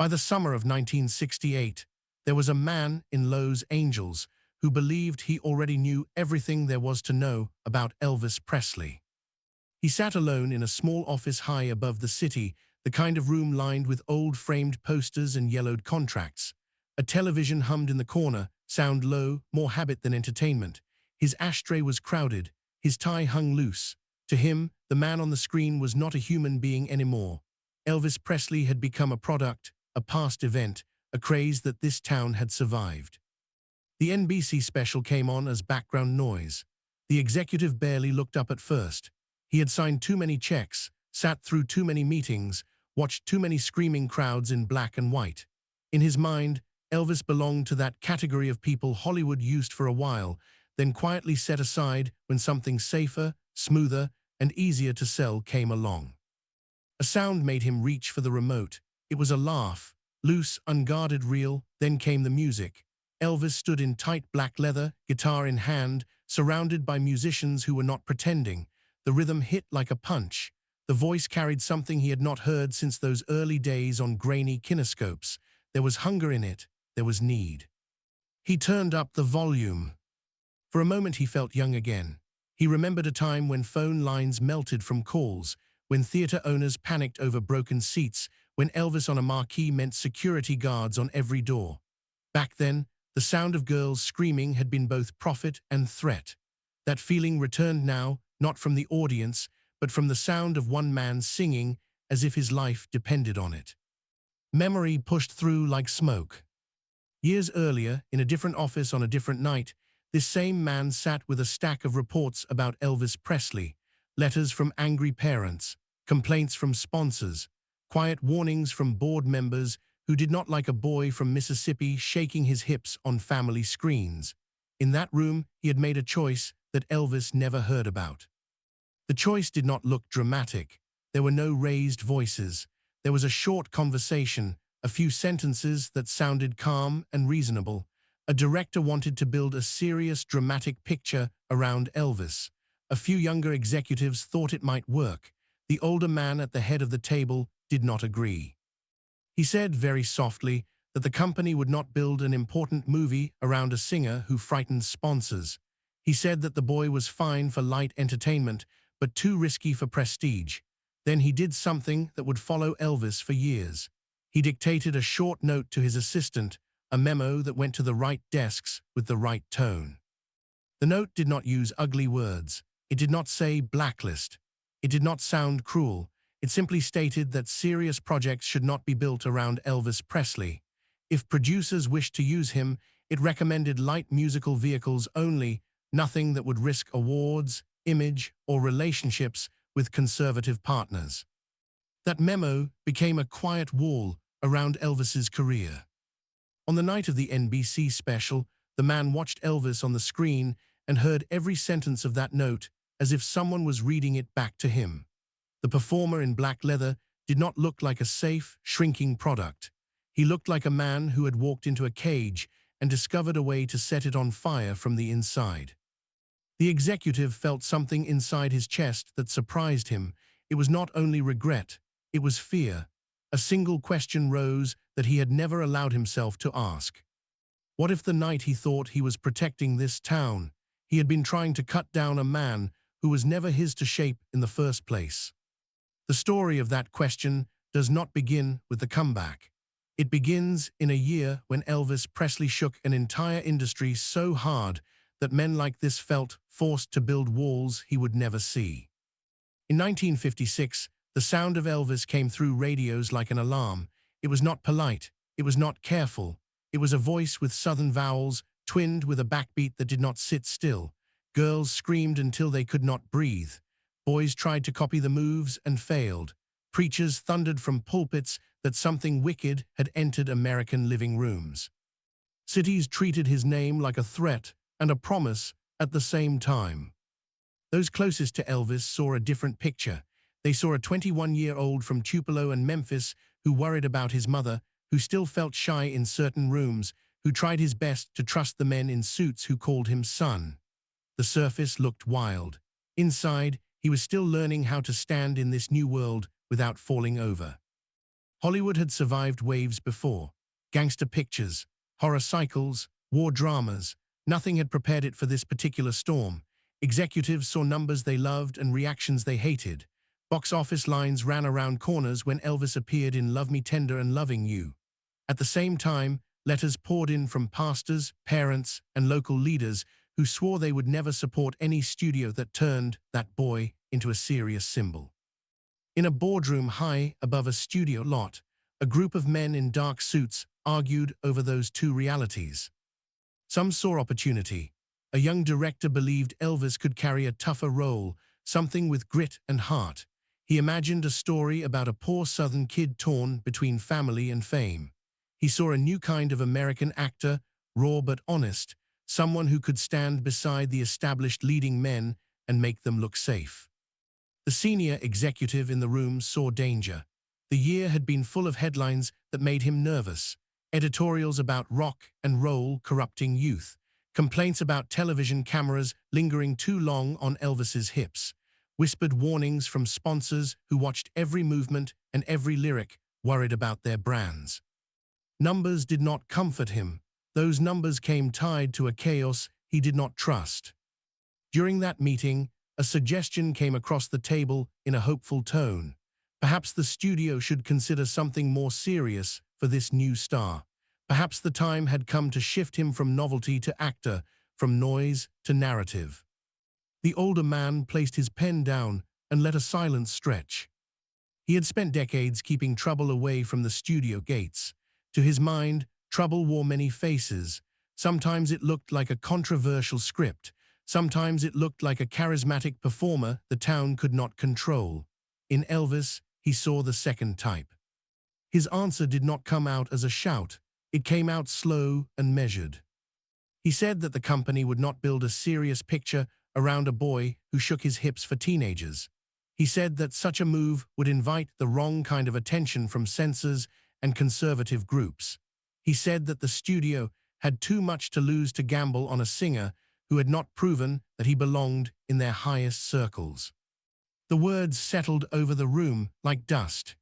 By the summer of 1968, there was a man in Los Angeles who believed he already knew everything there was to know about Elvis Presley. He sat alone in a small office high above the city, the kind of room lined with old framed posters and yellowed contracts. A television hummed in the corner, sound low, more habit than entertainment. His ashtray was crowded, his tie hung loose. To him, the man on the screen was not a human being anymore. Elvis Presley had become a product, a past event, a craze that this town had survived. The NBC special came on as background noise. The executive barely looked up at first. He had signed too many checks, sat through too many meetings, watched too many screaming crowds in black and white. In his mind, Elvis belonged to that category of people Hollywood used for a while, then quietly set aside when something safer, smoother, and easier to sell came along. A sound made him reach for the remote. It was a laugh, loose, unguarded, real. Then came the music. Elvis stood in tight black leather, guitar in hand, surrounded by musicians who were not pretending. The rhythm hit like a punch. The voice carried something he had not heard since those early days on grainy kinescopes. There was hunger in it. There was need. He turned up the volume. For a moment he felt young again. He remembered a time when phone lines melted from calls, when theater owners panicked over broken seats, when Elvis on a marquee meant security guards on every door. Back then, the sound of girls screaming had been both profit and threat. That feeling returned now, not from the audience, but from the sound of one man singing as if his life depended on it. Memory pushed through like smoke. Years earlier, in a different office on a different night, this same man sat with a stack of reports about Elvis Presley, letters from angry parents, complaints from sponsors, quiet warnings from board members who did not like a boy from Mississippi shaking his hips on family screens. In that room, he had made a choice that Elvis never heard about. The choice did not look dramatic. There were no raised voices. There was a short conversation, a few sentences that sounded calm and reasonable. A director wanted to build a serious, dramatic picture around Elvis. A few younger executives thought it might work. The older man at the head of the table did not agree. He said very softly that the company would not build an important movie around a singer who frightened sponsors. He said that the boy was fine for light entertainment, but too risky for prestige. Then he did something that would follow Elvis for years. He dictated a short note to his assistant, a memo that went to the right desks with the right tone. The note did not use ugly words. It did not say blacklist. It did not sound cruel. It simply stated that serious projects should not be built around Elvis Presley. If producers wished to use him, it recommended light musical vehicles only, nothing that would risk awards, image, or relationships with conservative partners. That memo became a quiet wall around Elvis's career. On the night of the NBC special, the man watched Elvis on the screen and heard every sentence of that note as if someone was reading it back to him. The performer in black leather did not look like a safe, shrinking product. He looked like a man who had walked into a cage and discovered a way to set it on fire from the inside. The executive felt something inside his chest that surprised him. It was not only regret, it was fear. A single question rose that he had never allowed himself to ask. What if the night he thought he was protecting this town, he had been trying to cut down a man who was never his to shape in the first place? The story of that question does not begin with the comeback. It begins in a year when Elvis Presley shook an entire industry so hard that men like this felt forced to build walls he would never see. In 1956, the sound of Elvis came through radios like an alarm. It was not polite. It was not careful. It was a voice with southern vowels, twinned with a backbeat that did not sit still. Girls screamed until they could not breathe. Boys tried to copy the moves and failed. Preachers thundered from pulpits that something wicked had entered American living rooms. Cities treated his name like a threat and a promise at the same time. Those closest to Elvis saw a different picture. They saw a 21-year-old from Tupelo and Memphis who worried about his mother, who still felt shy in certain rooms, who tried his best to trust the men in suits who called him son. The surface looked wild. Inside, he was still learning how to stand in this new world without falling over. Hollywood had survived waves before. Gangster pictures, horror cycles, war dramas. Nothing had prepared it for this particular storm. Executives saw numbers they loved and reactions they hated. Box office lines ran around corners when Elvis appeared in Love Me Tender and Loving You. At the same time, letters poured in from pastors, parents, and local leaders who swore they would never support any studio that turned that boy into a serious symbol. In a boardroom high above a studio lot, a group of men in dark suits argued over those two realities. Some saw opportunity. A young director believed Elvis could carry a tougher role, something with grit and heart. He imagined a story about a poor Southern kid torn between family and fame. He saw a new kind of American actor, raw but honest, someone who could stand beside the established leading men and make them look safe. The senior executive in the room saw danger. The year had been full of headlines that made him nervous. Editorials about rock and roll corrupting youth. Complaints about television cameras lingering too long on Elvis's hips. Whispered warnings from sponsors who watched every movement and every lyric, worried about their brands. Numbers did not comfort him. Those numbers came tied to a chaos he did not trust. During that meeting, a suggestion came across the table in a hopeful tone. Perhaps the studio should consider something more serious for this new star. Perhaps the time had come to shift him from novelty to actor, from noise to narrative. The older man placed his pen down and let a silence stretch. He had spent decades keeping trouble away from the studio gates. To his mind, trouble wore many faces. Sometimes it looked like a controversial script. Sometimes it looked like a charismatic performer the town could not control. In Elvis, he saw the second type. His answer did not come out as a shout. It came out slow and measured. He said that the company would not build a serious picture around a boy who shook his hips for teenagers. He said that such a move would invite the wrong kind of attention from censors and conservative groups. He said that the studio had too much to lose to gamble on a singer who had not proven that he belonged in their highest circles. The words settled over the room like dust.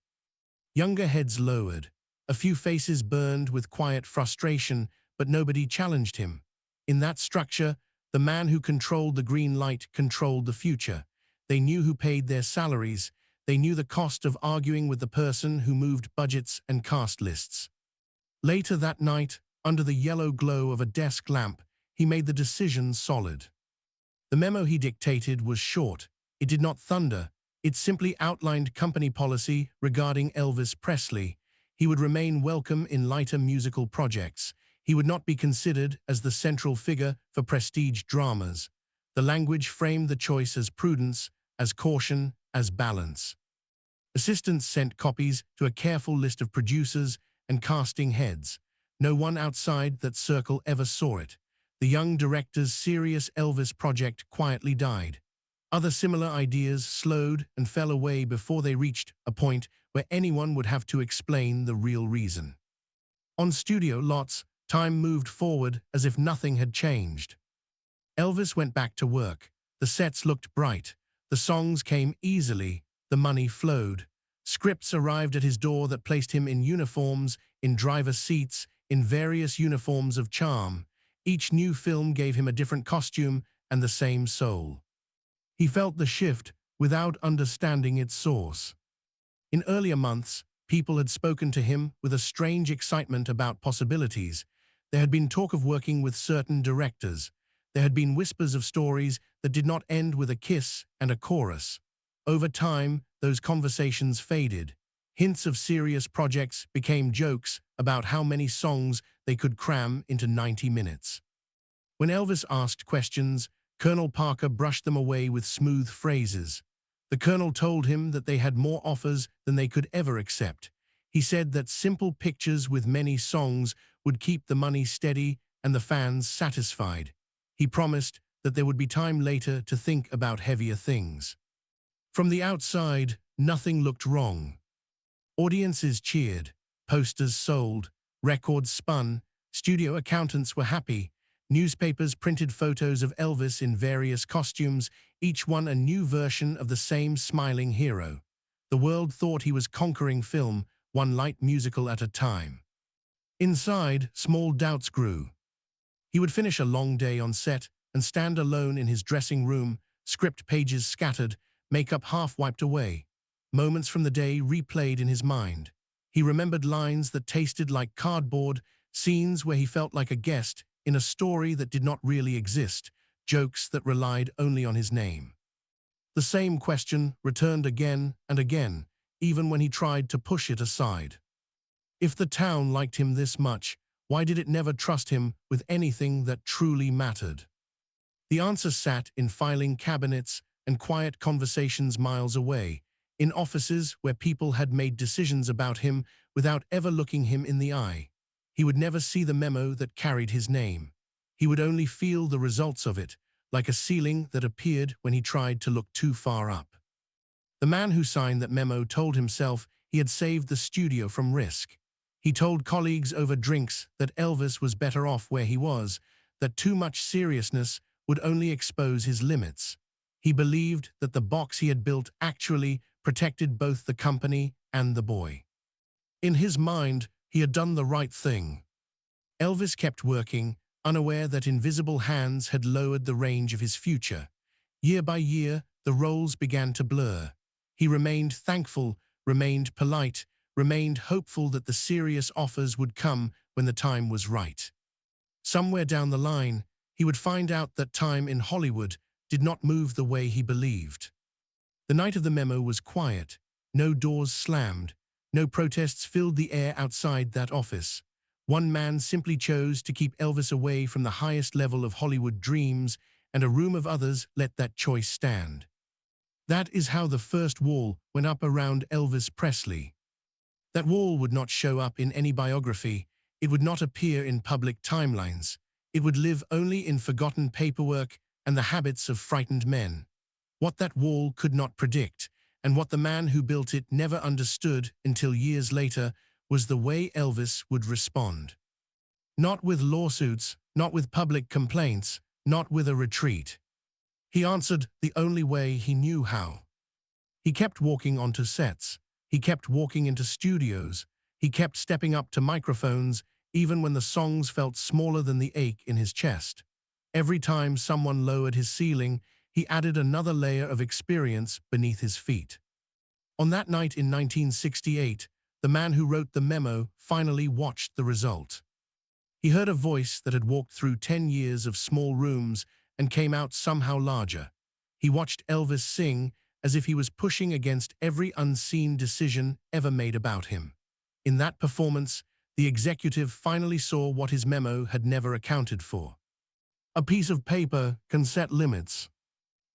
Younger heads lowered. A few faces burned with quiet frustration, but nobody challenged him. In that structure, the man who controlled the green light controlled the future. They knew who paid their salaries. They knew the cost of arguing with the person who moved budgets and cast lists. Later that night, under the yellow glow of a desk lamp, he made the decision solid. The memo he dictated was short. It did not thunder. It simply outlined company policy regarding Elvis Presley. He would remain welcome in lighter musical projects. He would not be considered as the central figure for prestige dramas. The language framed the choice as prudence, as caution, as balance. Assistants sent copies to a careful list of producers and casting heads. No one outside that circle ever saw it. The young director's serious Elvis project quietly died. Other similar ideas slowed and fell away before they reached a point where anyone would have to explain the real reason. On studio lots, time moved forward as if nothing had changed. Elvis went back to work. The sets looked bright. The songs came easily. The money flowed. Scripts arrived at his door that placed him in uniforms, in driver seats, in various uniforms of charm. Each new film gave him a different costume and the same soul. He felt the shift without understanding its source. In earlier months, people had spoken to him with a strange excitement about possibilities. There had been talk of working with certain directors. There had been whispers of stories that did not end with a kiss and a chorus. Over time, those conversations faded. Hints of serious projects became jokes about how many songs they could cram into 90 minutes. When Elvis asked questions, Colonel Parker brushed them away with smooth phrases. The colonel told him that they had more offers than they could ever accept. He said that simple pictures with many songs would keep the money steady and the fans satisfied. He promised that there would be time later to think about heavier things. From the outside, nothing looked wrong. Audiences cheered, posters sold, records spun, studio accountants were happy. Newspapers printed photos of Elvis in various costumes, each one a new version of the same smiling hero. The world thought he was conquering film, one light musical at a time. Inside, small doubts grew. He would finish a long day on set and stand alone in his dressing room, script pages scattered, makeup half wiped away. Moments from the day replayed in his mind. He remembered lines that tasted like cardboard, scenes where he felt like a guest in a story that did not really exist, jokes that relied only on his name. The same question returned again and again, even when he tried to push it aside. If the town liked him this much, why did it never trust him with anything that truly mattered? The answer sat in filing cabinets and quiet conversations miles away, in offices where people had made decisions about him without ever looking him in the eye. He would never see the memo that carried his name. He would only feel the results of it, like a ceiling that appeared when he tried to look too far up. The man who signed that memo told himself he had saved the studio from risk. He told colleagues over drinks that Elvis was better off where he was, that too much seriousness would only expose his limits. He believed that the box he had built actually protected both the company and the boy. In his mind, he had done the right thing. Elvis kept working, unaware that invisible hands had lowered the range of his future. Year by year, the roles began to blur. He remained thankful, remained polite, remained hopeful that the serious offers would come when the time was right. Somewhere down the line, he would find out that time in Hollywood did not move the way he believed. The night of the memo was quiet. No doors slammed. No protests filled the air outside that office. One man simply chose to keep Elvis away from the highest level of Hollywood dreams, and a room of others let that choice stand. That is how the first wall went up around Elvis Presley. That wall would not show up in any biography. It would not appear in public timelines. It would live only in forgotten paperwork and the habits of frightened men. What that wall could not predict, and what the man who built it never understood until years later, was the way Elvis would respond. Not with lawsuits, not with public complaints, not with a retreat. He answered the only way he knew how. He kept walking onto sets. He kept walking into studios. He kept stepping up to microphones, even when the songs felt smaller than the ache in his chest. Every time someone lowered his ceiling, he added another layer of experience beneath his feet. On that night in 1968, the man who wrote the memo finally watched the result. He heard a voice that had walked through 10 years of small rooms and came out somehow larger. He watched Elvis sing as if he was pushing against every unseen decision ever made about him. In that performance, the executive finally saw what his memo had never accounted for. A piece of paper can set limits.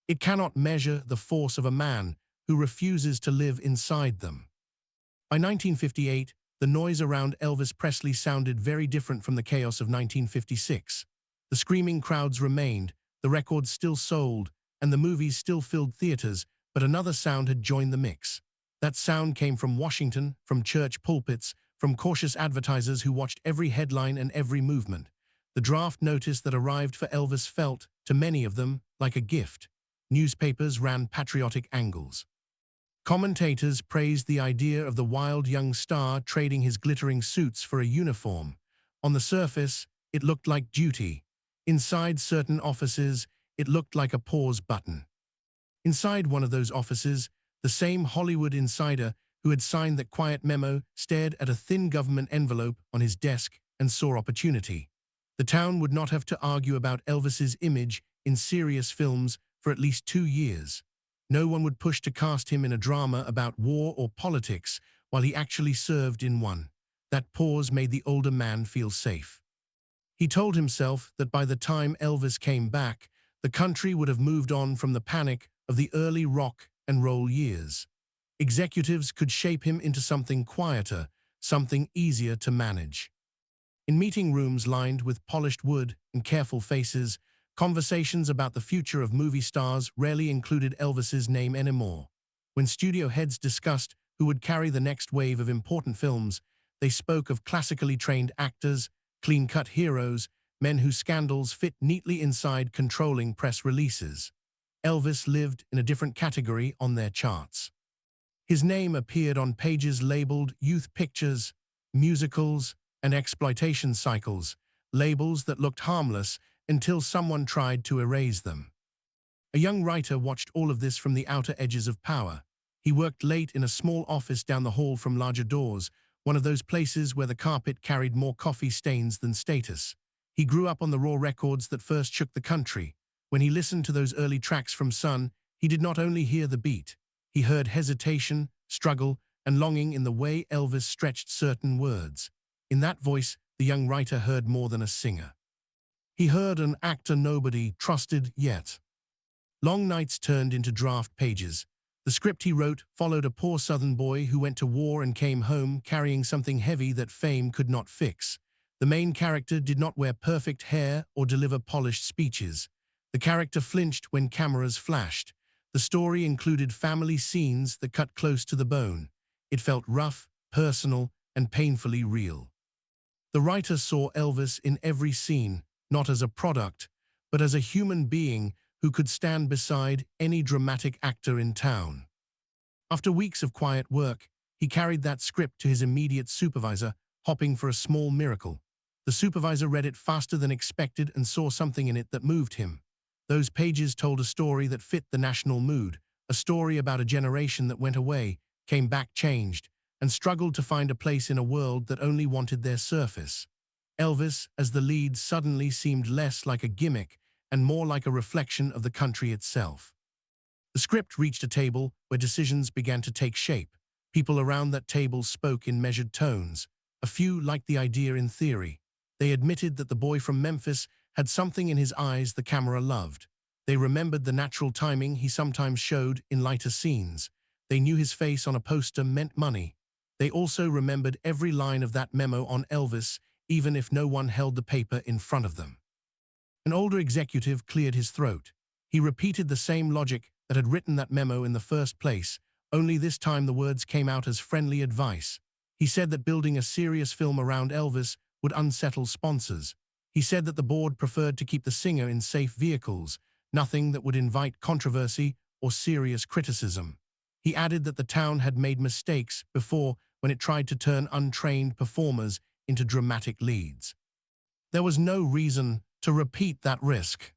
It cannot measure the force of a man who refuses to live inside them. By 1958, the noise around Elvis Presley sounded very different from the chaos of 1956. The screaming crowds remained, the records still sold, and the movies still filled theaters, but another sound had joined the mix. That sound came from Washington, from church pulpits, from cautious advertisers who watched every headline and every movement. The draft notice that arrived for Elvis felt, to many of them, like a gift. Newspapers ran patriotic angles. Commentators praised the idea of the wild young star trading his glittering suits for a uniform. On the surface, it looked like duty. Inside certain offices, it looked like a pause button. Inside one of those offices, the same Hollywood insider who had signed that quiet memo stared at a thin government envelope on his desk and saw opportunity. The town would not have to argue about Elvis's image in serious films for at least 2 years. No one would push to cast him in a drama about war or politics while he actually served in one. That pause made the older man feel safe. He told himself that by the time Elvis came back, the country would have moved on from the panic of the early rock and roll years. Executives could shape him into something quieter, something easier to manage. In meeting rooms lined with polished wood and careful faces, conversations about the future of movie stars rarely included Elvis's name anymore. When studio heads discussed who would carry the next wave of important films, they spoke of classically trained actors, clean-cut heroes, men whose scandals fit neatly inside controlling press releases. Elvis lived in a different category on their charts. His name appeared on pages labeled youth pictures, musicals, and exploitation cycles, labels that looked harmless until someone tried to erase them. A young writer watched all of this from the outer edges of power. He worked late in a small office down the hall from larger doors, one of those places where the carpet carried more coffee stains than status. He grew up on the raw records that first shook the country. When he listened to those early tracks from Sun, he did not only hear the beat. He heard hesitation, struggle, and longing in the way Elvis stretched certain words. In that voice, the young writer heard more than a singer. He heard an actor nobody trusted yet. Long nights turned into draft pages. The script he wrote followed a poor Southern boy who went to war and came home carrying something heavy that fame could not fix. The main character did not wear perfect hair or deliver polished speeches. The character flinched when cameras flashed. The story included family scenes that cut close to the bone. It felt rough, personal, and painfully real. The writer saw Elvis in every scene, not as a product, but as a human being who could stand beside any dramatic actor in town. After weeks of quiet work, he carried that script to his immediate supervisor, hoping for a small miracle. The supervisor read it faster than expected and saw something in it that moved him. Those pages told a story that fit the national mood, a story about a generation that went away, came back changed, and struggled to find a place in a world that only wanted their surface. Elvis, as the lead, suddenly seemed less like a gimmick and more like a reflection of the country itself. The script reached a table where decisions began to take shape. People around that table spoke in measured tones. A few liked the idea in theory. They admitted that the boy from Memphis had something in his eyes the camera loved. They remembered the natural timing he sometimes showed in lighter scenes. They knew his face on a poster meant money. They also remembered every line of that memo on Elvis, even if no one held the paper in front of them. An older executive cleared his throat. He repeated the same logic that had written that memo in the first place, only this time the words came out as friendly advice. He said that building a serious film around Elvis would unsettle sponsors. He said that the board preferred to keep the singer in safe vehicles, nothing that would invite controversy or serious criticism. He added that the town had made mistakes before when it tried to turn untrained performers into dramatic leads. There was no reason to repeat that risk.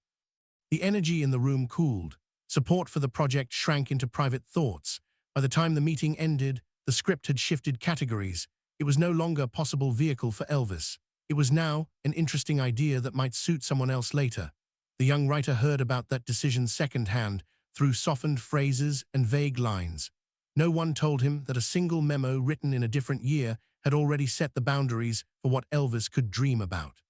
The energy in the room cooled. Support for the project shrank into private thoughts. By the time the meeting ended, the script had shifted categories. It was no longer a possible vehicle for Elvis. It was now an interesting idea that might suit someone else later. The young writer heard about that decision secondhand, through softened phrases and vague lines. No one told him that a single memo written in a different year had already set the boundaries for what Elvis could dream about.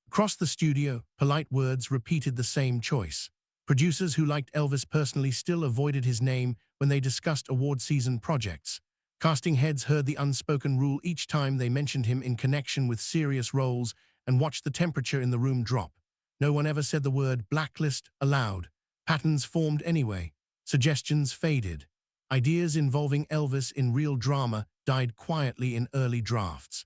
Across the studio, polite words repeated the same choice. Producers who liked Elvis personally still avoided his name when they discussed award season projects. Casting heads heard the unspoken rule each time they mentioned him in connection with serious roles and watched the temperature in the room drop. No one ever said the word blacklist aloud. Patterns formed anyway. Suggestions faded. Ideas involving Elvis in real drama died quietly in early drafts.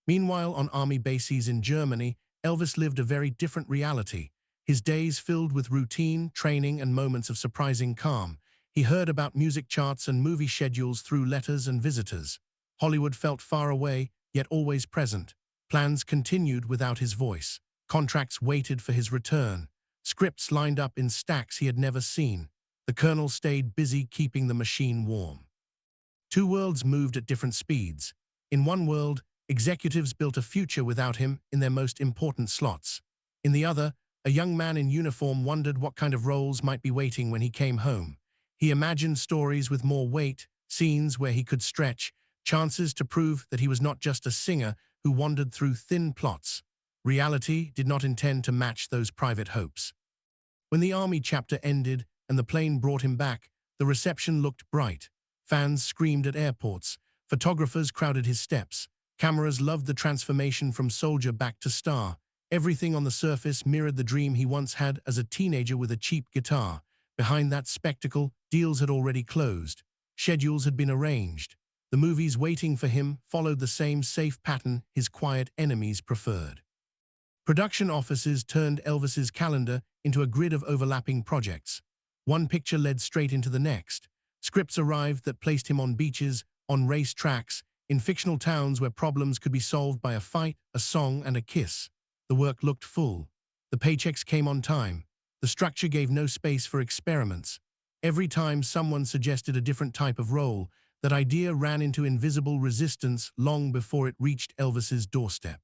Meanwhile, on army bases in Germany, Elvis lived a very different reality. His days filled with routine, training, and moments of surprising calm. He heard about music charts and movie schedules through letters and visitors. Hollywood felt far away, yet always present. Plans continued without his voice. Contracts waited for his return. Scripts lined up in stacks he had never seen. The colonel stayed busy keeping the machine warm. Two worlds moved at different speeds. In one world, executives built a future without him in their most important slots. In the other, a young man in uniform wondered what kind of roles might be waiting when he came home. He imagined stories with more weight, scenes where he could stretch, chances to prove that he was not just a singer who wandered through thin plots. Reality did not intend to match those private hopes. When the army chapter ended and the plane brought him back, the reception looked bright. Fans screamed at airports. Photographers crowded his steps. Cameras loved the transformation from soldier back to star. Everything on the surface mirrored the dream he once had as a teenager with a cheap guitar. Behind that spectacle, deals had already closed. Schedules had been arranged. The movies waiting for him followed the same safe pattern his quiet enemies preferred. Production offices turned Elvis's calendar into a grid of overlapping projects. One picture led straight into the next. Scripts arrived that placed him on beaches, on race tracks, in fictional towns where problems could be solved by a fight, a song, and a kiss. The work looked full. The paychecks came on time. The structure gave no space for experiments. Every time someone suggested a different type of role, that idea ran into invisible resistance long before it reached Elvis's doorstep.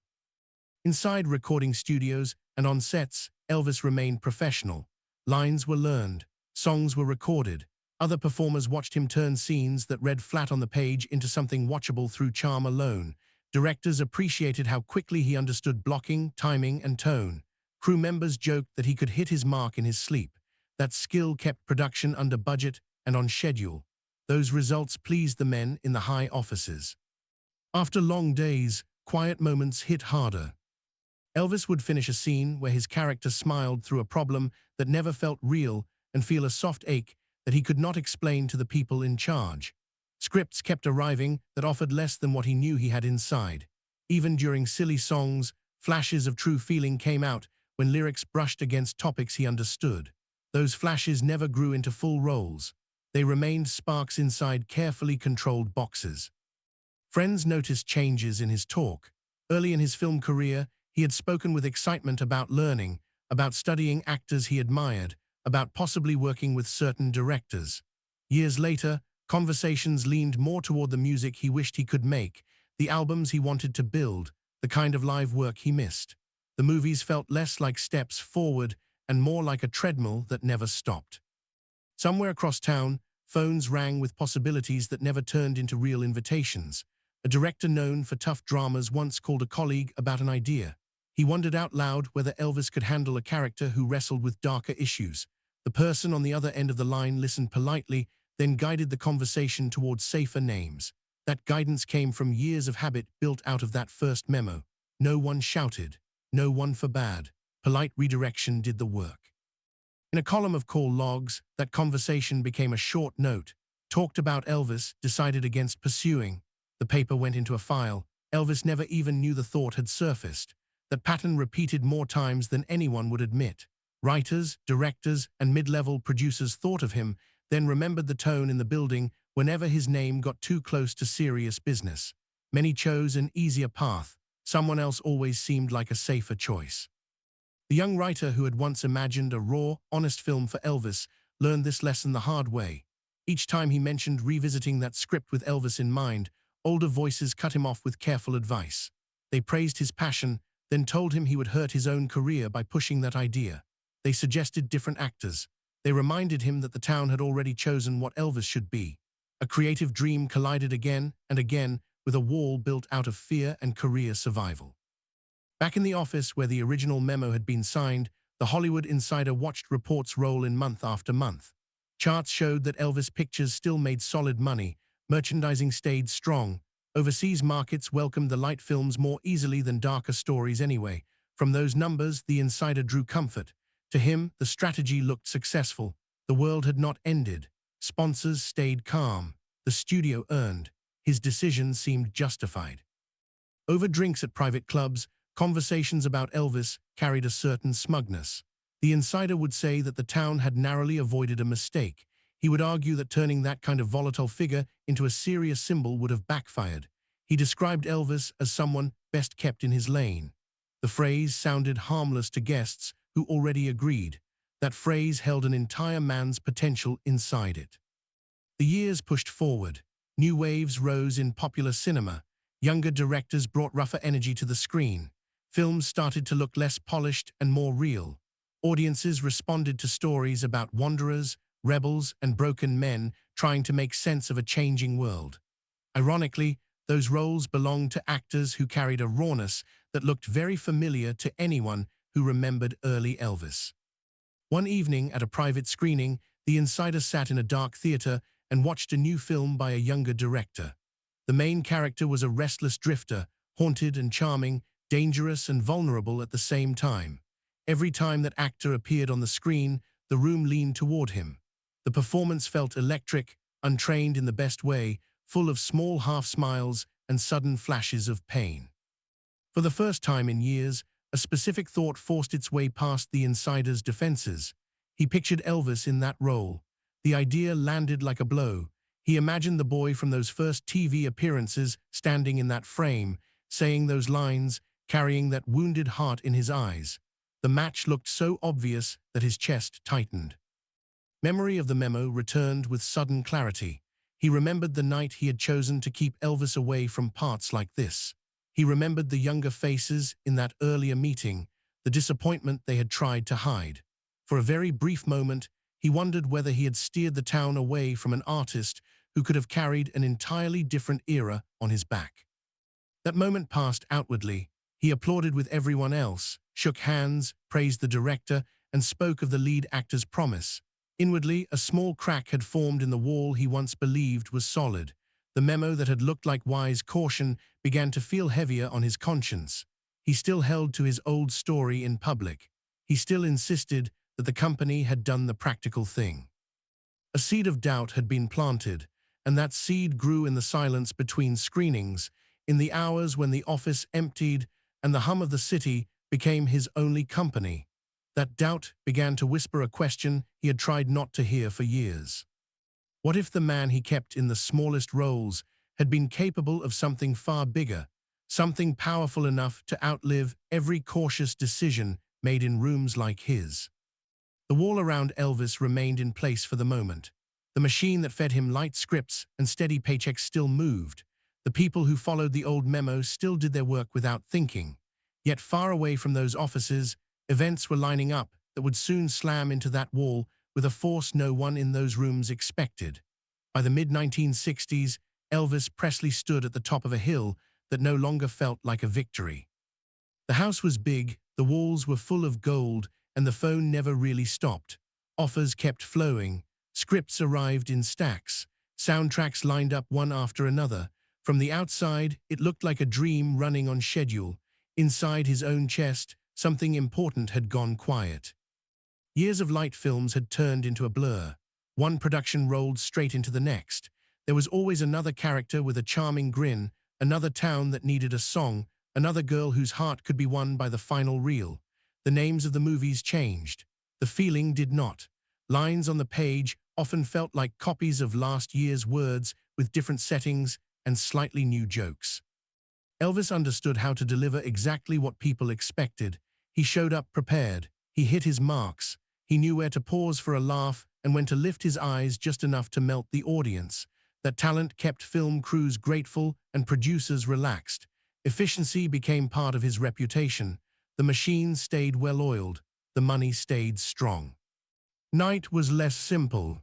Inside recording studios and on sets, Elvis remained professional. Lines were learned, songs were recorded. Other performers watched him turn scenes that read flat on the page into something watchable through charm alone. Directors appreciated how quickly he understood blocking, timing, and tone. Crew members joked that he could hit his mark in his sleep. That skill kept production under budget and on schedule. Those results pleased the men in the high offices. After long days, quiet moments hit harder. Elvis would finish a scene where his character smiled through a problem that never felt real and feel a soft ache that he could not explain to the people in charge. Scripts kept arriving that offered less than what he knew he had inside. Even during silly songs, flashes of true feeling came out when lyrics brushed against topics he understood. Those flashes never grew into full roles. They remained sparks inside carefully controlled boxes. Friends noticed changes in his talk. Early in his film career, he had spoken with excitement about learning, about studying actors he admired, about possibly working with certain directors. Years later, conversations leaned more toward the music he wished he could make, the albums he wanted to build, the kind of live work he missed. The movies felt less like steps forward and more like a treadmill that never stopped. Somewhere across town, phones rang with possibilities that never turned into real invitations. A director known for tough dramas once called a colleague about an idea. He wondered out loud whether Elvis could handle a character who wrestled with darker issues. The person on the other end of the line listened politely, then guided the conversation towards safer names. That guidance came from years of habit built out of that first memo. No one shouted, no one forbade. Polite redirection did the work. In a column of call logs, that conversation became a short note. Talked about Elvis, decided against pursuing. The paper went into a file. Elvis never even knew the thought had surfaced. That pattern repeated more times than anyone would admit. Writers, directors, and mid-level producers thought of him, then remembered the tone in the building whenever his name got too close to serious business. Many chose an easier path. Someone else always seemed like a safer choice. The young writer who had once imagined a raw, honest film for Elvis learned this lesson the hard way. Each time he mentioned revisiting that script with Elvis in mind, older voices cut him off with careful advice. They praised his passion, then told him he would hurt his own career by pushing that idea. They suggested different actors. They reminded him that the town had already chosen what Elvis should be. A creative dream collided again and again with a wall built out of fear and career survival. Back in the office where the original memo had been signed, the Hollywood insider watched reports roll in month after month. Charts showed that Elvis pictures still made solid money, merchandising stayed strong. Overseas markets welcomed the light films more easily than darker stories anyway. From those numbers, the insider drew comfort. To him, the strategy looked successful. The world had not ended. Sponsors stayed calm. The studio earned. His decision seemed justified. Over drinks at private clubs, conversations about Elvis carried a certain smugness. The insider would say that the town had narrowly avoided a mistake. He would argue that turning that kind of volatile figure into a serious symbol would have backfired. He described Elvis as someone best kept in his lane. The phrase sounded harmless to guests who already agreed. That phrase held an entire man's potential inside it. The years pushed forward. New waves rose in popular cinema. Younger directors brought rougher energy to the screen. Films started to look less polished and more real. Audiences responded to stories about wanderers, rebels, and broken men trying to make sense of a changing world. Ironically, those roles belonged to actors who carried a rawness that looked very familiar to anyone who remembered early Elvis. One evening at a private screening, the insider sat in a dark theater and watched a new film by a younger director. The main character was a restless drifter, haunted and charming, dangerous and vulnerable at the same time. Every time that actor appeared on the screen, the room leaned toward him. The performance felt electric, untrained in the best way, full of small half-smiles and sudden flashes of pain. For the first time in years, a specific thought forced its way past the insider's defenses. He pictured Elvis in that role, The idea landed like a blow. He imagined the boy from those first TV appearances standing in that frame, saying those lines, carrying that wounded heart in his eyes. The match looked so obvious that his chest tightened. Memory of the memo returned with sudden clarity. He remembered the night he had chosen to keep Elvis away from parts like this. He remembered the younger faces in that earlier meeting, the disappointment they had tried to hide. For a very brief moment, he wondered whether he had steered the town away from an artist who could have carried an entirely different era on his back. That moment passed outwardly. He applauded with everyone else, shook hands, praised the director, and spoke of the lead actor's promise. Inwardly, a small crack had formed in the wall he once believed was solid. The memo that had looked like wise caution began to feel heavier on his conscience. He still held to his old story in public. He still insisted that the company had done the practical thing. A seed of doubt had been planted, and that seed grew in the silence between screenings, in the hours when the office emptied and the hum of the city became his only company. That doubt began to whisper a question he had tried not to hear for years. What if the man he kept in the smallest roles had been capable of something far bigger, something powerful enough to outlive every cautious decision made in rooms like his? The wall around Elvis remained in place for the moment. The machine that fed him light scripts and steady paychecks still moved. The people who followed the old memo still did their work without thinking. Yet far away from those offices, events were lining up that would soon slam into that wall with a force no one in those rooms expected. By the mid-1960s, Elvis Presley stood at the top of a hill that no longer felt like a victory. The house was big, the walls were full of gold, and the phone never really stopped. Offers kept flowing, scripts arrived in stacks, soundtracks lined up one after another. From the outside, it looked like a dream running on schedule. Inside his own chest, something important had gone quiet. Years of light films had turned into a blur. One production rolled straight into the next. There was always another character with a charming grin, another town that needed a song, another girl whose heart could be won by the final reel. The names of the movies changed. The feeling did not. Lines on the page often felt like copies of last year's words with different settings and slightly new jokes. Elvis understood how to deliver exactly what people expected. He showed up prepared. He hit his marks. He knew where to pause for a laugh and when to lift his eyes just enough to melt the audience. That talent kept film crews grateful and producers relaxed. Efficiency became part of his reputation. The machine stayed well-oiled. The money stayed strong. Night was less simple.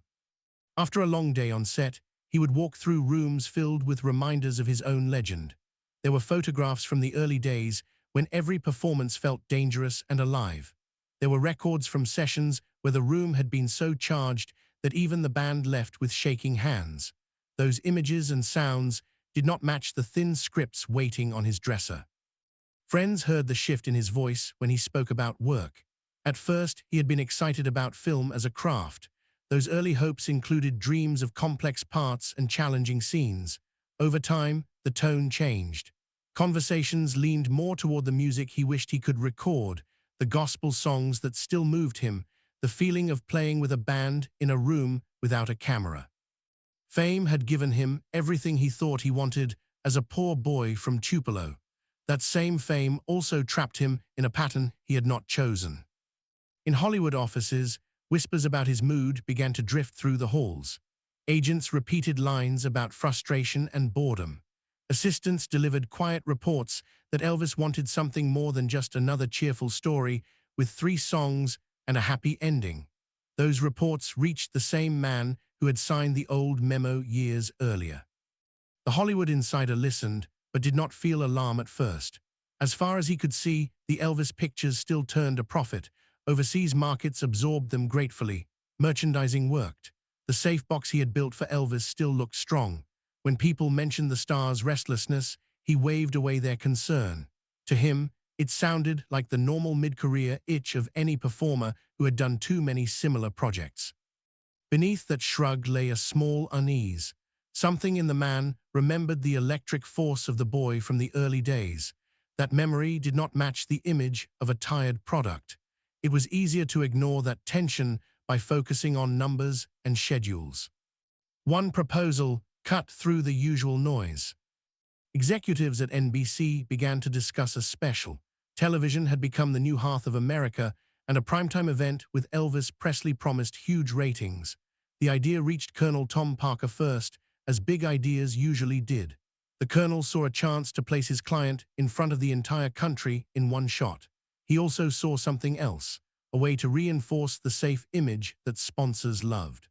After a long day on set, he would walk through rooms filled with reminders of his own legend. There were photographs from the early days when every performance felt dangerous and alive. There were records from sessions where the room had been so charged that even the band left with shaking hands. Those images and sounds did not match the thin scripts waiting on his dresser. Friends heard the shift in his voice when he spoke about work. At first, he had been excited about film as a craft. Those early hopes included dreams of complex parts and challenging scenes. Over time, the tone changed. Conversations leaned more toward the music he wished he could record, the gospel songs that still moved him, the feeling of playing with a band in a room without a camera. Fame had given him everything he thought he wanted as a poor boy from Tupelo. That same fame also trapped him in a pattern he had not chosen. In Hollywood offices, whispers about his mood began to drift through the halls. Agents repeated lines about frustration and boredom. Assistants delivered quiet reports that Elvis wanted something more than just another cheerful story with 3 songs and a happy ending. Those reports reached the same man who had signed the old memo years earlier. The Hollywood insider listened, but did not feel alarm at first. As far as he could see, the Elvis pictures still turned a profit. Overseas markets absorbed them gratefully. Merchandising worked. The safe box he had built for Elvis still looked strong. When people mentioned the star's restlessness, he waved away their concern. To him, it sounded like the normal mid-career itch of any performer who had done too many similar projects. Beneath that shrug lay a small unease. Something in the man remembered the electric force of the boy from the early days. That memory did not match the image of a tired product. It was easier to ignore that tension by focusing on numbers and schedules. One proposal cut through the usual noise. Executives at NBC began to discuss a special. Television had become the new hearth of America, and a primetime event with Elvis Presley promised huge ratings. The idea reached Colonel Tom Parker first, as big ideas usually did. The colonel saw a chance to place his client in front of the entire country in one shot. He also saw something else, a way to reinforce the safe image that sponsors loved.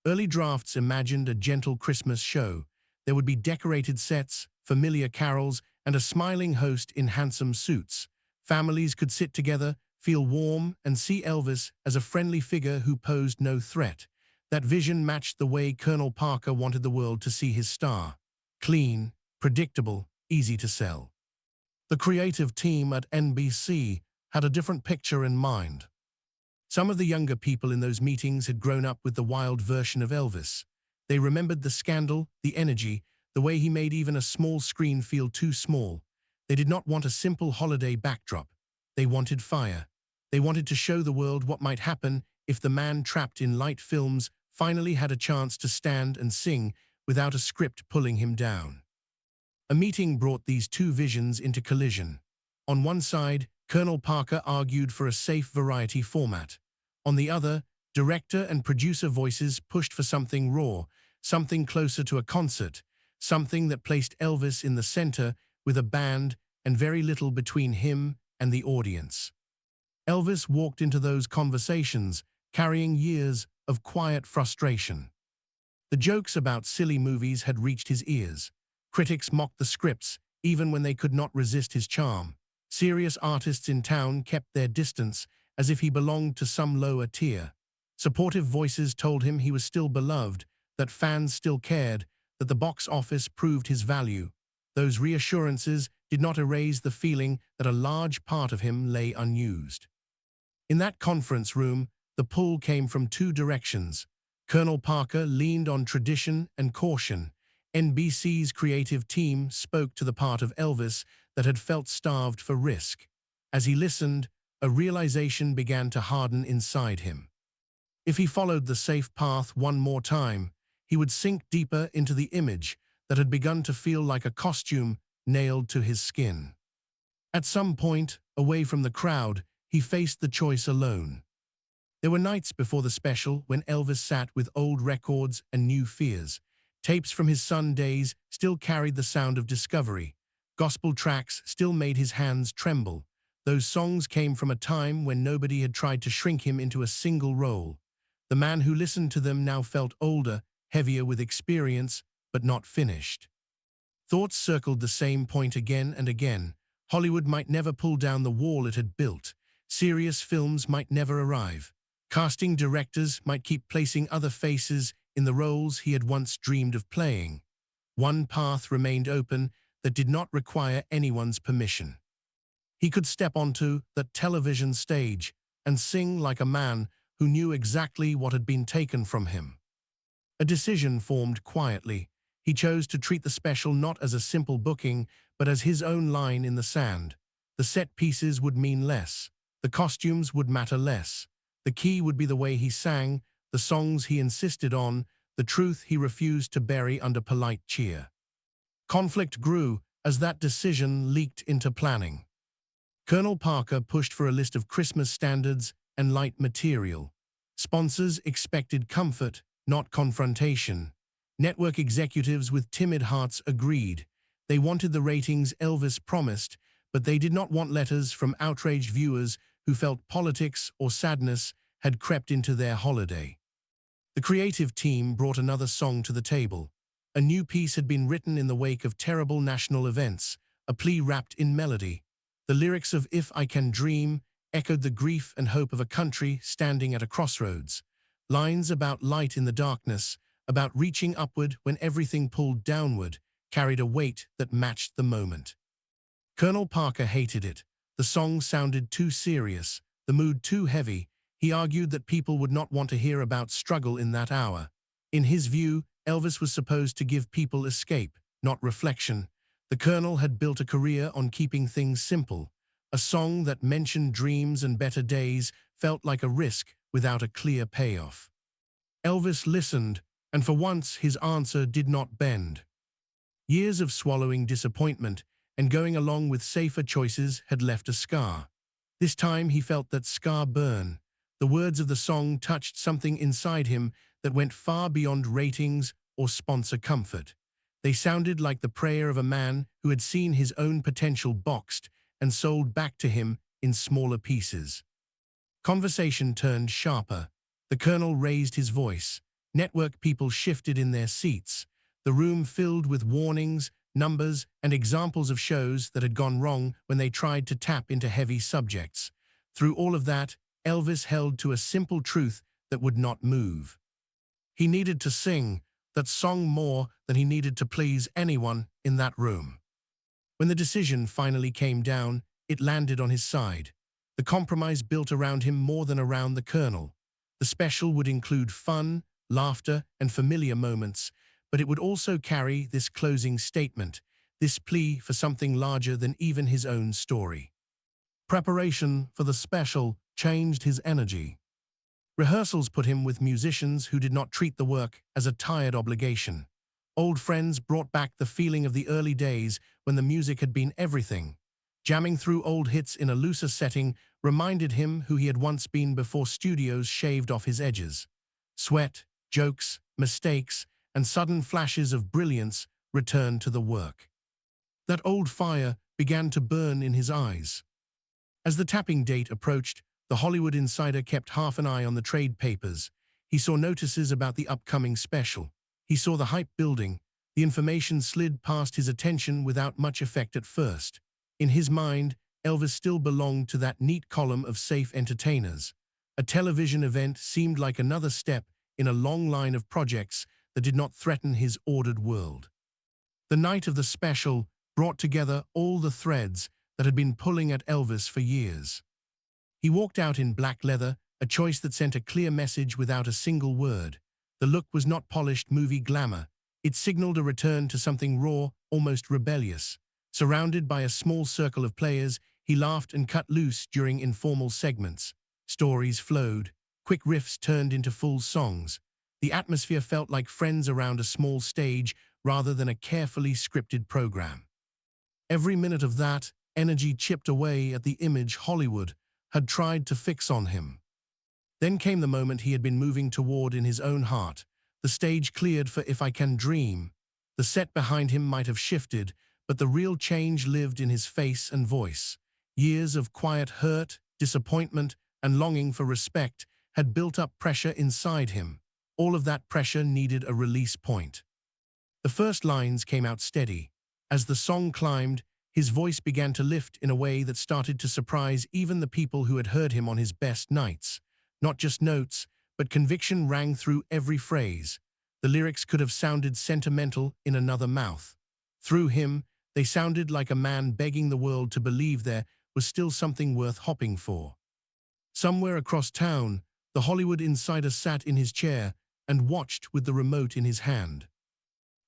Early drafts imagined a gentle Christmas show. There would be decorated sets, familiar carols, and a smiling host in handsome suits. Families could sit together, feel warm, and see Elvis as a friendly figure who posed no threat. That vision matched the way Colonel Parker wanted the world to see his star. Clean, predictable, easy to sell. The creative team at NBC had a different picture in mind. Some of the younger people in those meetings had grown up with the wild version of Elvis. They remembered the scandal, the energy, the way he made even a small screen feel too small. They did not want a simple holiday backdrop. They wanted fire. They wanted to show the world what might happen if the man trapped in light films finally had a chance to stand and sing without a script pulling him down. A meeting brought these two visions into collision. On one side, Colonel Parker argued for a safe variety format. On the other, director and producer voices pushed for something raw, something closer to a concert, something that placed Elvis in the center with a band and very little between him and the audience. Elvis walked into those conversations, carrying years of quiet frustration. The jokes about silly movies had reached his ears. Critics mocked the scripts, even when they could not resist his charm. Serious artists in town kept their distance, as if he belonged to some lower tier. Supportive voices told him he was still beloved, that fans still cared, that the box office proved his value. Those reassurances did not erase the feeling that a large part of him lay unused. In that conference room, the pull came from two directions. Colonel Parker leaned on tradition and caution. NBC's creative team spoke to the part of Elvis that had felt starved for risk. As he listened, a realization began to harden inside him. If he followed the safe path one more time, he would sink deeper into the image that had begun to feel like a costume nailed to his skin. At some point, away from the crowd, he faced the choice alone. There were nights before the special when Elvis sat with old records and new fears. Tapes from his son days still carried the sound of discovery. Gospel tracks still made his hands tremble. Those songs came from a time when nobody had tried to shrink him into a single role. The man who listened to them now felt older, heavier with experience, but not finished. Thoughts circled the same point again and again. Hollywood might never pull down the wall it had built. Serious films might never arrive. Casting directors might keep placing other faces in the roles he had once dreamed of playing. One path remained open that did not require anyone's permission. He could step onto that television stage and sing like a man who knew exactly what had been taken from him. A decision formed quietly. He chose to treat the special not as a simple booking, but as his own line in the sand. The set pieces would mean less. The costumes would matter less. The key would be the way he sang, the songs he insisted on, the truth he refused to bury under polite cheer. Conflict grew as that decision leaked into planning. Colonel Parker pushed for a list of Christmas standards and light material. Sponsors expected comfort, not confrontation. Network executives with timid hearts agreed. They wanted the ratings Elvis promised, but they did not want letters from outraged viewers who felt politics or sadness had crept into their holiday. The creative team brought another song to the table. A new piece had been written in the wake of terrible national events, a plea wrapped in melody. The lyrics of If I Can Dream echoed the grief and hope of a country standing at a crossroads. Lines about light in the darkness, about reaching upward when everything pulled downward, carried a weight that matched the moment. Colonel Parker hated it. The song sounded too serious, the mood too heavy. He argued that people would not want to hear about struggle in that hour. In his view, Elvis was supposed to give people escape, not reflection. The Colonel had built a career on keeping things simple. A song that mentioned dreams and better days felt like a risk without a clear payoff. Elvis listened, and for once his answer did not bend. Years of swallowing disappointment and going along with safer choices had left a scar. This time he felt that scar burn. The words of the song touched something inside him that went far beyond ratings or sponsor comfort. They sounded like the prayer of a man who had seen his own potential boxed and sold back to him in smaller pieces. Conversation turned sharper. The colonel raised his voice. Network people shifted in their seats. The room filled with warnings, numbers, and examples of shows that had gone wrong when they tried to tap into heavy subjects. Through all of that, Elvis held to a simple truth that would not move. He needed to sing that song more than he needed to please anyone in that room. When the decision finally came down, it landed on his side. The compromise built around him more than around the colonel. The special would include fun, laughter, and familiar moments, but it would also carry this closing statement, this plea for something larger than even his own story. Preparation for the special changed his energy. Rehearsals put him with musicians who did not treat the work as a tired obligation. Old friends brought back the feeling of the early days when the music had been everything. Jamming through old hits in a looser setting reminded him who he had once been before studios shaved off his edges. Sweat, jokes, mistakes, and sudden flashes of brilliance returned to the work. That old fire began to burn in his eyes. As the tapping date approached, the Hollywood insider kept half an eye on the trade papers. He saw notices about the upcoming special. He saw the hype building. The information slid past his attention without much effect at first. In his mind, Elvis still belonged to that neat column of safe entertainers. A television event seemed like another step in a long line of projects that did not threaten his ordered world. The night of the special brought together all the threads that had been pulling at Elvis for years. He walked out in black leather, a choice that sent a clear message without a single word. The look was not polished movie glamour. It signaled a return to something raw, almost rebellious. Surrounded by a small circle of players, he laughed and cut loose during informal segments. Stories flowed. Quick riffs turned into full songs. The atmosphere felt like friends around a small stage rather than a carefully scripted program. Every minute of that energy chipped away at the image Hollywood had tried to fix on him. Then came the moment he had been moving toward in his own heart. The stage cleared for If I Can Dream. The set behind him might have shifted, but the real change lived in his face and voice. Years of quiet hurt, disappointment, and longing for respect had built up pressure inside him. All of that pressure needed a release point. The first lines came out steady. As the song climbed, his voice began to lift in a way that started to surprise even the people who had heard him on his best nights. Not just notes, but conviction rang through every phrase. The lyrics could have sounded sentimental in another mouth. Through him, they sounded like a man begging the world to believe there was still something worth hopping for. Somewhere across town, the Hollywood insider sat in his chair and watched with the remote in his hand.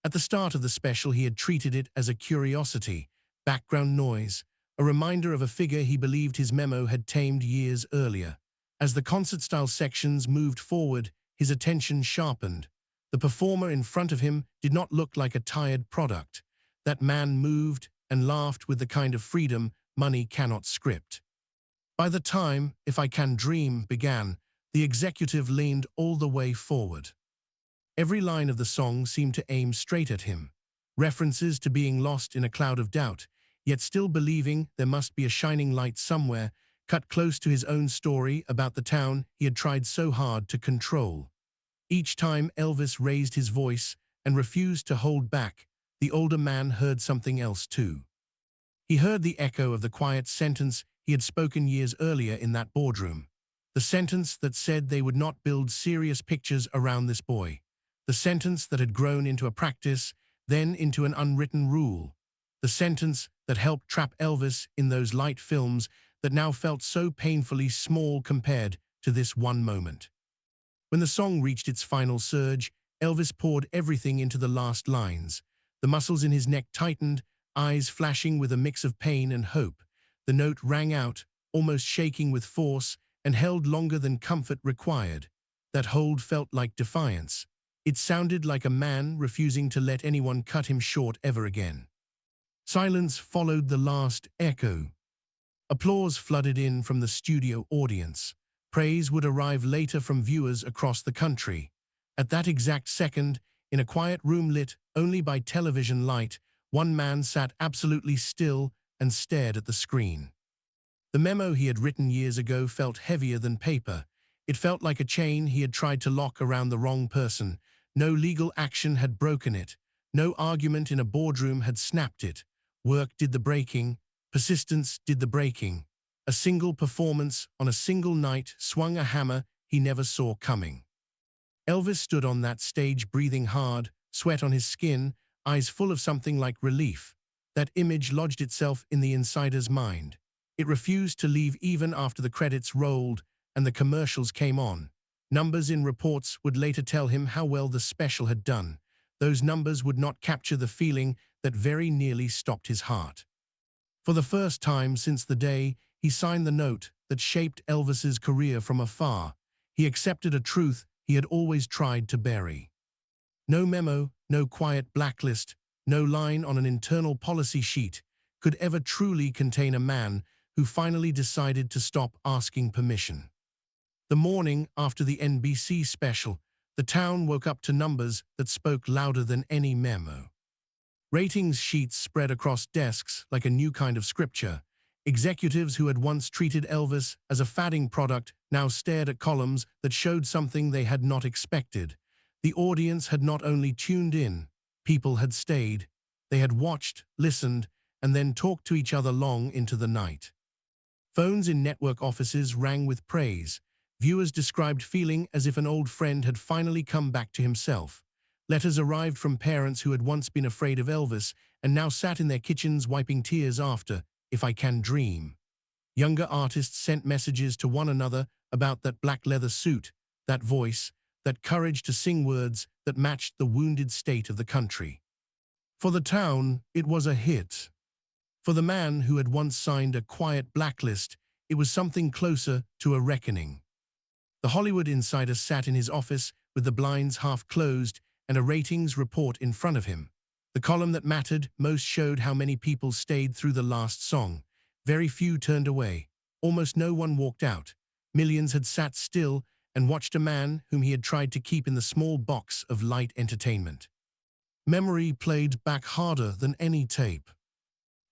At the start of the special, he had treated it as a curiosity, background noise, a reminder of a figure he believed his memo had tamed years earlier. As the concert-style sections moved forward, his attention sharpened. The performer in front of him did not look like a tired product. That man moved and laughed with the kind of freedom money cannot script. By the time If I Can Dream began, the executive leaned all the way forward. Every line of the song seemed to aim straight at him. References to being lost in a cloud of doubt, yet still believing there must be a shining light somewhere, cut close to his own story about the town he had tried so hard to control. Each time Elvis raised his voice and refused to hold back, the older man heard something else too. He heard the echo of the quiet sentence he had spoken years earlier in that boardroom. The sentence that said they would not build serious pictures around this boy. The sentence that had grown into a practice, then into an unwritten rule. The sentence that helped trap Elvis in those light films that now felt so painfully small compared to this one moment. When the song reached its final surge, Elvis poured everything into the last lines. The muscles in his neck tightened, eyes flashing with a mix of pain and hope. The note rang out, almost shaking with force, and held longer than comfort required. That hold felt like defiance. It sounded like a man refusing to let anyone cut him short ever again. Silence followed the last echo. Applause flooded in from the studio audience. Praise would arrive later from viewers across the country. At that exact second, in a quiet room lit only by television light, one man sat absolutely still and stared at the screen. The memo he had written years ago felt heavier than paper. It felt like a chain he had tried to lock around the wrong person. No legal action had broken it. No argument in a boardroom had snapped it. Work did the breaking. Persistence did the breaking. A single performance on a single night swung a hammer he never saw coming. Elvis stood on that stage breathing hard, sweat on his skin, eyes full of something like relief. That image lodged itself in the insider's mind. It refused to leave even after the credits rolled and the commercials came on. Numbers in reports would later tell him how well the special had done. Those numbers would not capture the feeling that very nearly stopped his heart. For the first time since the day he signed the note that shaped Elvis's career from afar, he accepted a truth he had always tried to bury. No memo, no quiet blacklist, no line on an internal policy sheet could ever truly contain a man who finally decided to stop asking permission. The morning after the NBC special, the town woke up to numbers that spoke louder than any memo. Ratings sheets spread across desks like a new kind of scripture. Executives who had once treated Elvis as a fading product now stared at columns that showed something they had not expected. The audience had not only tuned in, people had stayed. They had watched, listened, and then talked to each other long into the night. Phones in network offices rang with praise. Viewers described feeling as if an old friend had finally come back to himself. Letters arrived from parents who had once been afraid of Elvis and now sat in their kitchens wiping tears after "If I Can Dream." Younger artists sent messages to one another about that black leather suit, that voice, that courage to sing words that matched the wounded state of the country. For the town, it was a hit. For the man who had once signed a quiet blacklist, it was something closer to a reckoning. The Hollywood insider sat in his office with the blinds half closed and a ratings report in front of him. The column that mattered most showed how many people stayed through the last song. Very few turned away. Almost no one walked out. Millions had sat still and watched a man whom he had tried to keep in the small box of light entertainment. Memory played back harder than any tape.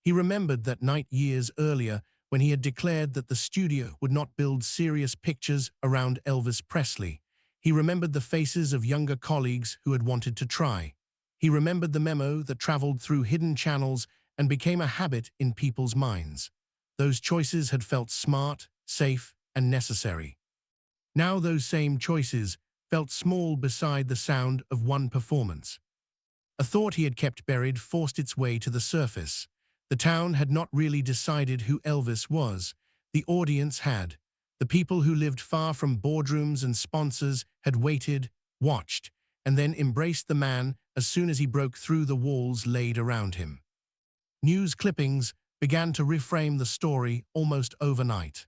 He remembered that night years earlier when he had declared that the studio would not build serious pictures around Elvis Presley. He remembered the faces of younger colleagues who had wanted to try. He remembered the memo that traveled through hidden channels and became a habit in people's minds. Those choices had felt smart, safe, and necessary. Now those same choices felt small beside the sound of one performance. A thought he had kept buried forced its way to the surface. The town had not really decided who Elvis was. The audience had. The people who lived far from boardrooms and sponsors had waited, watched, and then embraced the man as soon as he broke through the walls laid around him. News clippings began to reframe the story almost overnight.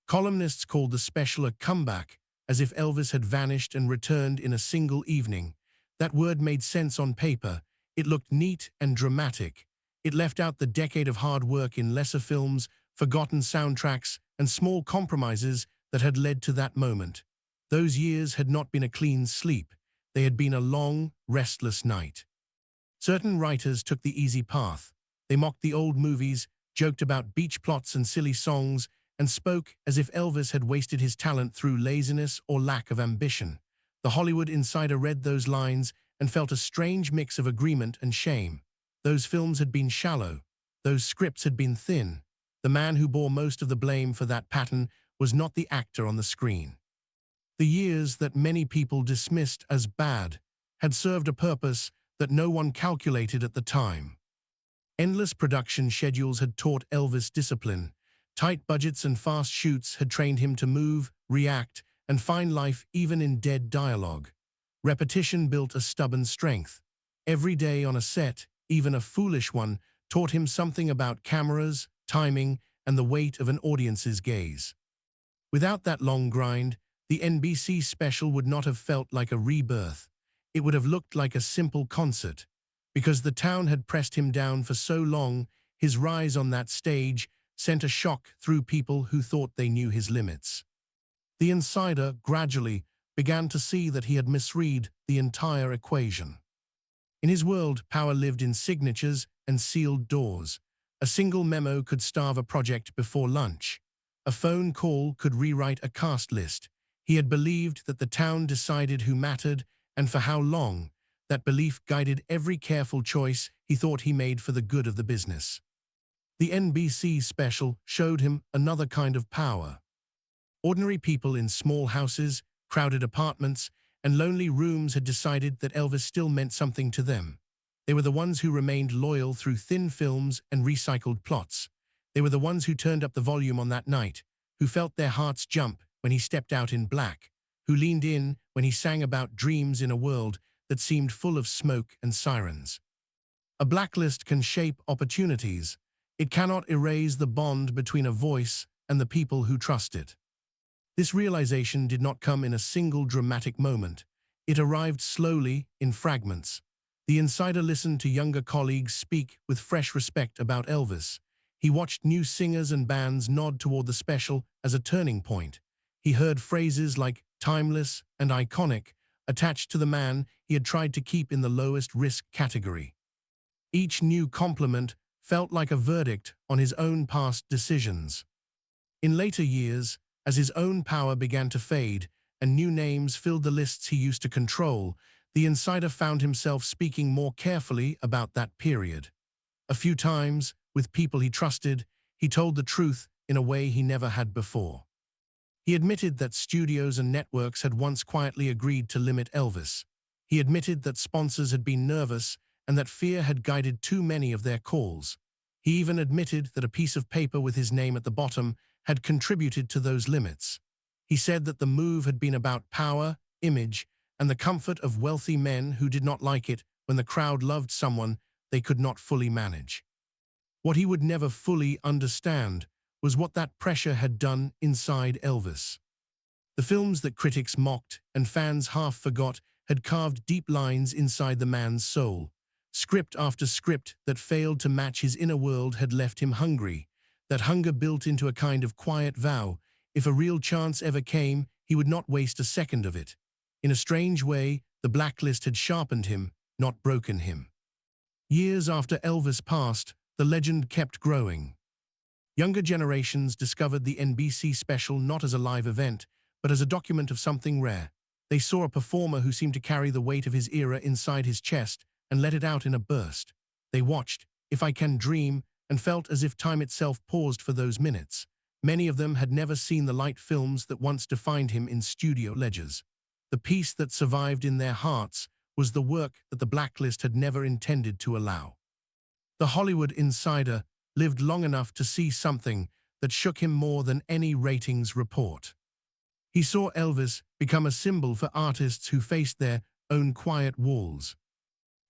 Columnists called the special a comeback, as if Elvis had vanished and returned in a single evening. That word made sense on paper. It looked neat and dramatic. It left out the decade of hard work in lesser films, forgotten soundtracks, and small compromises that had led to that moment. Those years had not been a clean sleep. They had been a long, restless night. Certain writers took the easy path. They mocked the old movies, joked about beach plots and silly songs, and spoke as if Elvis had wasted his talent through laziness or lack of ambition. The Hollywood insider read those lines and felt a strange mix of agreement and shame. Those films had been shallow. Those scripts had been thin. The man who bore most of the blame for that pattern was not the actor on the screen. The years that many people dismissed as bad had served a purpose that no one calculated at the time. Endless production schedules had taught Elvis discipline. Tight budgets and fast shoots had trained him to move, react, and find life even in dead dialogue. Repetition built a stubborn strength. Every day on a set, even a foolish one, taught him something about cameras, timing, and the weight of an audience's gaze. Without that long grind, the NBC special would not have felt like a rebirth. It would have looked like a simple concert. Because the town had pressed him down for so long, his rise on that stage sent a shock through people who thought they knew his limits. The insider gradually began to see that he had misread the entire equation. In his world, power lived in signatures and sealed doors. A single memo could starve a project before lunch. A phone call could rewrite a cast list. He had believed that the town decided who mattered and for how long. That belief guided every careful choice he thought he made for the good of the business. The NBC special showed him another kind of power. Ordinary people in small houses, crowded apartments, and lonely rooms had decided that Elvis still meant something to them. They were the ones who remained loyal through thin films and recycled plots. They were the ones who turned up the volume on that night, who felt their hearts jump when he stepped out in black, who leaned in when he sang about dreams in a world that seemed full of smoke and sirens. A blacklist can shape opportunities. It cannot erase the bond between a voice and the people who trust it. This realization did not come in a single dramatic moment. It arrived slowly, in fragments. The insider listened to younger colleagues speak with fresh respect about Elvis. He watched new singers and bands nod toward the special as a turning point. He heard phrases like timeless and iconic attached to the man he had tried to keep in the lowest risk category. Each new compliment felt like a verdict on his own past decisions. In later years, as his own power began to fade and new names filled the lists he used to control, the insider found himself speaking more carefully about that period. A few times, with people he trusted, he told the truth in a way he never had before. He admitted that studios and networks had once quietly agreed to limit Elvis. He admitted that sponsors had been nervous and that fear had guided too many of their calls. He even admitted that a piece of paper with his name at the bottom had contributed to those limits. He said that the move had been about power, image, and the comfort of wealthy men who did not like it when the crowd loved someone they could not fully manage. What he would never fully understand was what that pressure had done inside Elvis. The films that critics mocked and fans half forgot had carved deep lines inside the man's soul. Script after script that failed to match his inner world had left him hungry. That hunger built into a kind of quiet vow. If a real chance ever came, he would not waste a second of it. In a strange way, the blacklist had sharpened him, not broken him. Years after Elvis passed, the legend kept growing. Younger generations discovered the NBC special not as a live event, but as a document of something rare. They saw a performer who seemed to carry the weight of his era inside his chest and let it out in a burst. They watched If I Can Dream and felt as if time itself paused for those minutes. Many of them had never seen the light films that once defined him in studio ledgers. The piece that survived in their hearts was the work that the blacklist had never intended to allow. The Hollywood insider lived long enough to see something that shook him more than any ratings report. He saw Elvis become a symbol for artists who faced their own quiet walls.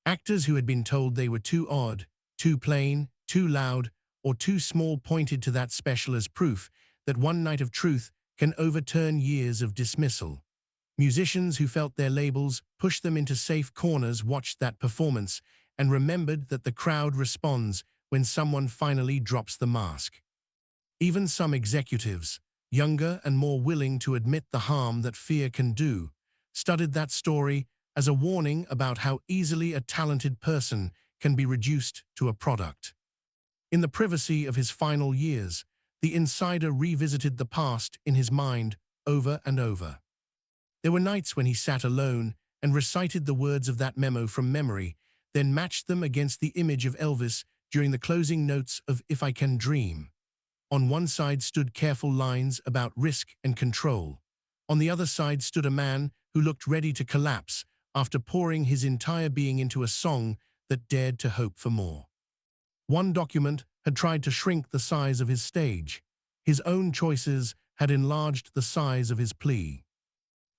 Actors who had been told they were too odd, too plain, too loud, or too small pointed to that special as proof that one night of truth can overturn years of dismissal. Musicians who felt their labels pushed them into safe corners watched that performance and remembered that the crowd responds when someone finally drops the mask. Even some executives, younger and more willing to admit the harm that fear can do, studied that story as a warning about how easily a talented person can be reduced to a product. In the privacy of his final years, the insider revisited the past in his mind over and over. There were nights when he sat alone and recited the words of that memo from memory, then matched them against the image of Elvis during the closing notes of If I Can Dream. On one side stood careful lines about risk and control. On the other side stood a man who looked ready to collapse after pouring his entire being into a song that dared to hope for more. One document had tried to shrink the size of his stage. His own choices had enlarged the size of his plea.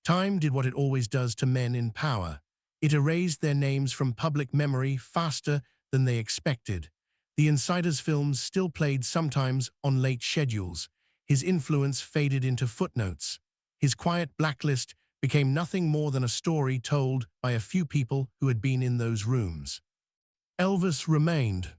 Time did what it always does to men in power. It erased their names from public memory faster than they expected. The insider's films still played sometimes on late schedules. his influence faded into footnotes. His quiet blacklist became nothing more than a story told by a few people who had been in those rooms. Elvis remained.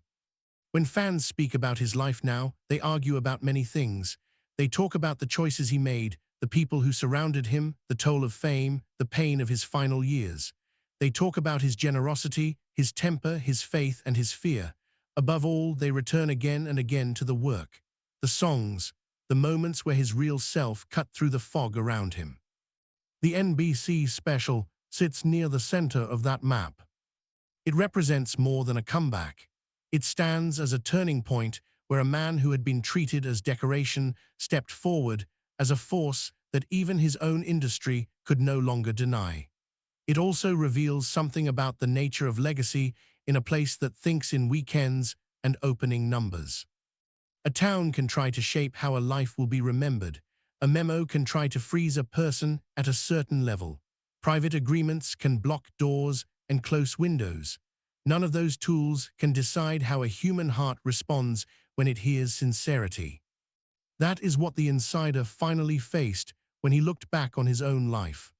When fans speak about his life now, they argue about many things. They talk about the choices he made, the people who surrounded him, the toll of fame, the pain of his final years. They talk about his generosity, his temper, his faith, and his fear. Above all, they return again and again to the work, the songs, the moments where his real self cut through the fog around him. The NBC special sits near the center of that map. It represents more than a comeback. It stands as a turning point where a man who had been treated as decoration stepped forward as a force that even his own industry could no longer deny. It also reveals something about the nature of legacy in a place that thinks in weekends and opening numbers. A town can try to shape how a life will be remembered. A memo can try to freeze a person at a certain level. Private agreements can block doors and close windows. None of those tools can decide how a human heart responds when it hears sincerity. That is what the insider finally faced when he looked back on his own life.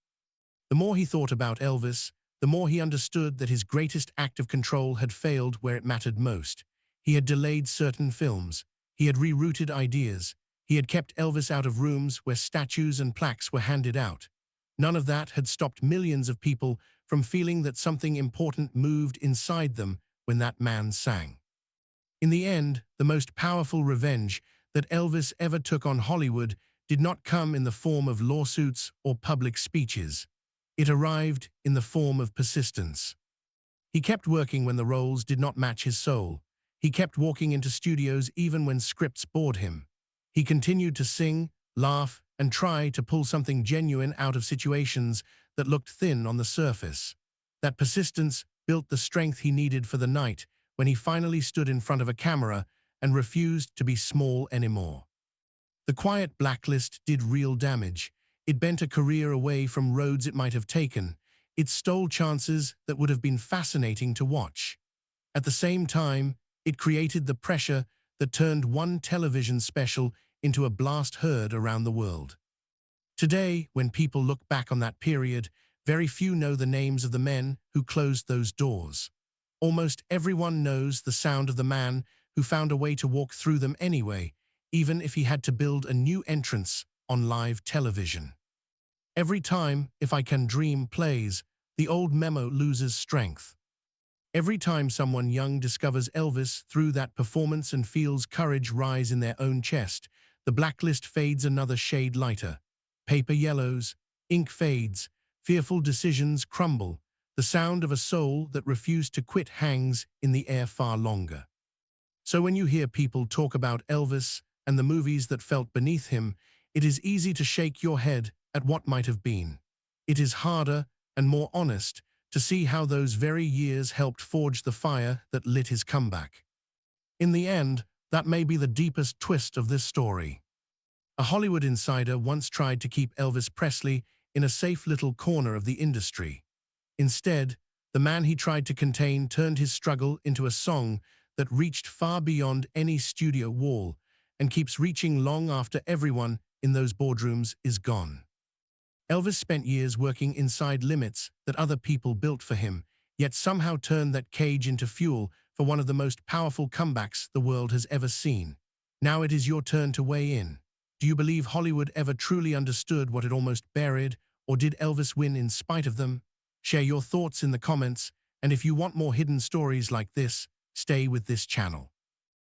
The more he thought about Elvis, the more he understood that his greatest act of control had failed where it mattered most. He had delayed certain films. He had rerouted ideas. He had kept Elvis out of rooms where statues and plaques were handed out. None of that had stopped millions of people from feeling that something important moved inside them when that man sang. In the end, the most powerful revenge that Elvis ever took on Hollywood did not come in the form of lawsuits or public speeches. It arrived in the form of persistence. He kept working when the roles did not match his soul. He kept walking into studios even when scripts bored him. He continued to sing, laugh, and try to pull something genuine out of situations that looked thin on the surface. That persistence built the strength he needed for the night when he finally stood in front of a camera and refused to be small anymore. The quiet blacklist did real damage. It bent a career away from roads it might have taken. It stole chances that would have been fascinating to watch. At the same time, it created the pressure that turned one television special into a blast heard around the world. Today, when people look back on that period, very few know the names of the men who closed those doors. Almost everyone knows the sound of the man who found a way to walk through them anyway, even if he had to build a new entrance on live television. Every time If I Can Dream plays, the old memo loses strength. Every time someone young discovers Elvis through that performance and feels courage rise in their own chest, the blacklist fades another shade lighter. Paper yellows, ink fades, fearful decisions crumble. The sound of a soul that refused to quit hangs in the air far longer. So when you hear people talk about Elvis and the movies that felt beneath him, it is easy to shake your head at what might have been. It is harder and more honest to see how those very years helped forge the fire that lit his comeback. In the end, that may be the deepest twist of this story. A Hollywood insider once tried to keep Elvis Presley in a safe little corner of the industry. Instead, the man he tried to contain turned his struggle into a song that reached far beyond any studio wall and keeps reaching long after everyone in those boardrooms is gone. Elvis spent years working inside limits that other people built for him, yet somehow turned that cage into fuel for one of the most powerful comebacks the world has ever seen. Now it is your turn to weigh in. Do you believe Hollywood ever truly understood what it almost buried, or did Elvis win in spite of them? Share your thoughts in the comments, and if you want more hidden stories like this, stay with this channel.